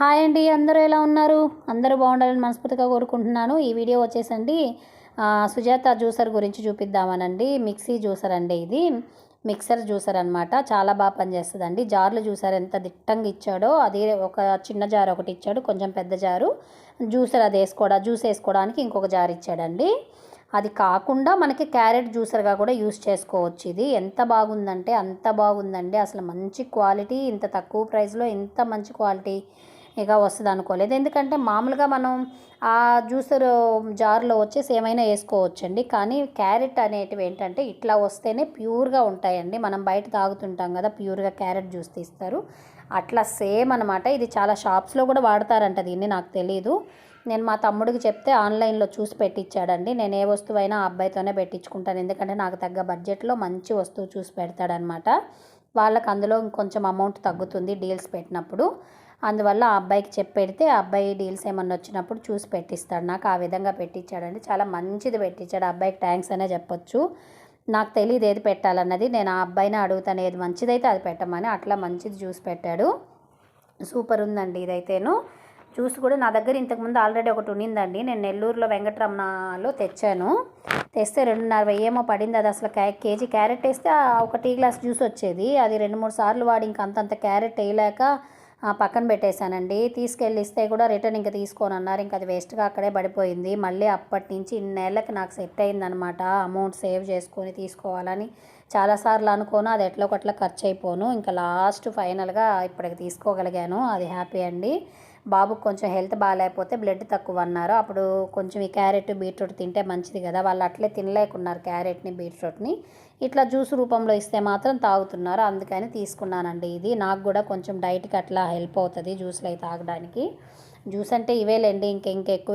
Hi అండి, అందరూ ఎలా ఉన్నారు? అందరూ బాగుండాలని మనస్ఫూర్తిగా కోరుకుంటున్నాను. ఈ వీడియో వచ్చేసండి సుజాత జ్యూసర్ గురించి చూపిద్దామనండి. మిక్సీ జ్యూసర్ అండి ఇది. మిక్సర్ జ్యూసర్ అనమాట. చాలా బాగా పనిచేస్తుందండి. జార్లు జ్యూసర్ ఎంత దిట్టంగా ఇచ్చాడో అది ఒక చిన్న జార్ ఒకటి ఇచ్చాడు, కొంచెం పెద్ద జారు జ్యూసర్ అది జ్యూస్ వేసుకోవడానికి ఇంకొక జార్ ఇచ్చాడండి. అది కాకుండా మనకి క్యారెట్ జ్యూసర్గా కూడా యూస్ చేసుకోవచ్చు. ఇది ఎంత బాగుందంటే అంత బాగుందండి. అసలు మంచి క్వాలిటీ, ఇంత తక్కువ ప్రైస్లో ఇంత మంచి క్వాలిటీ ఇక వస్తుంది అనుకోలేదు. ఎందుకంటే మామూలుగా మనం ఆ జ్యూసర్ జార్లో వచ్చేసి ఏమైనా వేసుకోవచ్చండి. కానీ క్యారెట్ అనేటివి ఏంటంటే ఇట్లా వస్తేనే ప్యూర్గా ఉంటాయండి. మనం బయట తాగుతుంటాం కదా, ప్యూర్గా క్యారెట్ జ్యూస్ తీస్తారు, అట్లా సేమ్ అనమాట. ఇది చాలా షాప్స్లో కూడా వాడతారంట దీన్ని, నాకు తెలీదు. నేను మా తమ్ముడికి చెప్తే ఆన్లైన్లో చూసి పెట్టించాడండి. నేను ఏ వస్తువైనా ఆ అబ్బాయితోనే పెట్టించుకుంటాను, ఎందుకంటే నాకు తగ్గ బడ్జెట్లో మంచి వస్తువు చూసి పెడతాడనమాట. వాళ్ళకి అందులో ఇంకొంచెం అమౌంట్ తగ్గుతుంది డీల్స్ పెట్టినప్పుడు. అందువల్ల ఆ అబ్బాయికి చెప్పి పెడితే ఆ అబ్బాయి డీల్స్ ఏమన్నా వచ్చినప్పుడు చూసి పెట్టిస్తాడు. నాకు ఆ విధంగా పెట్టించాడండి. చాలా మంచిది పెట్టించాడు. ఆ అబ్బాయికి థ్యాంక్స్ అనే చెప్పొచ్చు. నాకు తెలియదు ఏది పెట్టాలన్నది. నేను ఆ అబ్బాయిని అడుగుతాను ఏది మంచిదైతే అది పెట్టమని. అట్లా మంచిది జ్యూస్ పెట్టాడు. సూపర్ ఉందండి ఇదైతేను. జ్యూస్ కూడా నా దగ్గర ఇంతకుముందు ఆల్రెడీ ఒకటి ఉన్నిందండి. నేను నెల్లూరులో వెంకటరమణలో తెచ్చాను. తెస్తే 2,500 ఏమో పడింది. అది అసలు కేజీ క్యారెట్ వేస్తే ఒక టీ గ్లాస్ జ్యూస్ వచ్చేది. అది 2-3 సార్లు వాడి ఇంక అంతంత క్యారెట్ వేయలేక పక్కన పెట్టేశానండి. తీసుకెళ్ళి ఇస్తే కూడా రిటర్న్ ఇంకా తీసుకోనన్నారు. ఇంకా అది వేస్ట్గా అక్కడే పడిపోయింది. మళ్ళీ అప్పటి నుంచి ఇన్నేళ్ళకి నాకు సెట్ అయిందనమాట. అమౌంట్ సేవ్ చేసుకొని తీసుకోవాలని చాలాసార్లు అనుకోను, అది ఎట్లా ఒకట్లా ఖర్చు అయిపోను. ఇంకా లాస్ట్ ఫైనల్గా ఇప్పటికి తీసుకోగలిగాను. అది హ్యాపీ అండి. బాబుకు కొంచెం హెల్త్ బాగాలేకపోతే బ్లడ్ తక్కువ అన్నారు. అప్పుడు కొంచెం ఈ క్యారెట్ బీట్రూట్ తింటే మంచిది కదా, వాళ్ళు అట్లే తినలేకున్నారు క్యారెట్ని బీట్రూట్ని. ఇట్లా జ్యూస్ రూపంలో ఇస్తే మాత్రం తాగుతున్నారు. అందుకని తీసుకున్నానండి. ఇది నాకు కూడా కొంచెం డైట్కి అట్లా హెల్ప్ అవుతుంది జ్యూస్లు అవి తాగడానికి. జ్యూస్ అంటే ఇవేలేండి.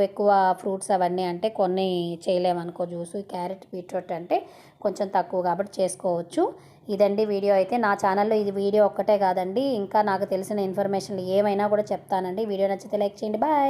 ఎక్కువ ఫ్రూట్స్ అవన్నీ అంటే కొన్ని చేయలేమనుకో జ్యూస్. క్యారెట్ బీట్రూట్ అంటే కొంచెం తక్కువ కాబట్టి చేసుకోవచ్చు. ఇదండి వీడియో అయితే. నా ఛానల్లో ఇది వీడియో ఒక్కటే కాదండి, ఇంకా నాకు తెలిసిన ఇన్ఫర్మేషన్లు ఏమైనా కూడా చెప్తానండి. వీడియో నచ్చితే లైక్ చేయండి. బాయ్.